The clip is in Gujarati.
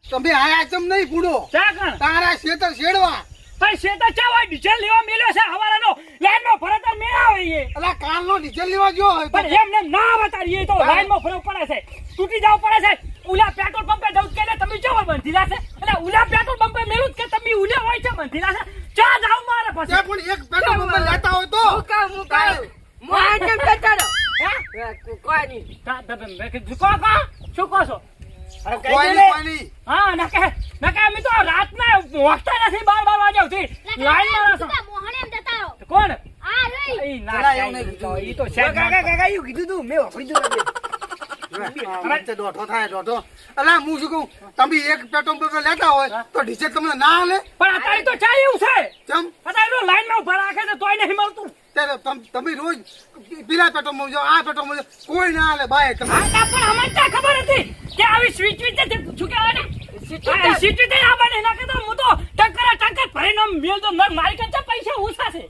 તમે આયા ચમ નહીં પૂડો ચા કણ તારા શેતર શેડવા ભાઈ શેતા ચા હોય ડીઝલ લેવા મેલ્યો છે હવારાનો લાઈનમાં ફરતા મેળા હોય અલા કાલનો ડીઝલ લેવા ગયો હોય પણ એમને ના બતાડીએ તો લાઈનમાં ફરક પડે છે તૂટી જાવ પડે છે ઉલા પેટ્રોલ પંપે જવું કે તમે ચો બંધીલા છે એટલે ઉલા પેટ્રોલ પંપે મેલું કે તમે ઉલે હોય છે બંધીલા છે ચા જાવ મારે પછી પણ એક પેટ્રોલ પંપ લેતા હોય તો મુકા મોહન કેમ બેઠાડો હે કોઈ નહીં તા તમે મેં કીધું કા શું કહો છો અરે કઈ કોઈ દે પાણી હા નકે અમે તો રાતના વાગતા નથી 12 વાગ્યા સુધી લાઈન માં રહેશો મોહણે એમ જતા રહો કોણ આ રહી ઈ ના ચલા એવું નહીં કીધું. ઈ તો છે કાકા એવું કીધું તું મેં વાપરી દીધું વચ્ચે દોઢો થાય દોઢો અલા હું શું કહું તમે એક પેટ્રોલ પંપ લેતા હોય તો ડીઝલ તમને ના હાલે પણ અત્યારે તો ચા એવું છે ચમ અત્યારે લાઈન માં ઉભા રાખે છે તોય નહીં મળતું ત્યારે તમે રોજ પેલા પેટ્રોલ પંપ જાઓ આ પેટ્રોલ પંપ જાઓ કોઈ ના હાલે બાય તમે હા પણ અમને ત્યાં ખબર હતી કે આવી સ્વીચ વિચ તે પૂછું કે આવે ને સીટ તે આ બને ના કે તો હું તો ટંકર ભરીને મેલ તો મારી કંચા પૈસા ઓછા છે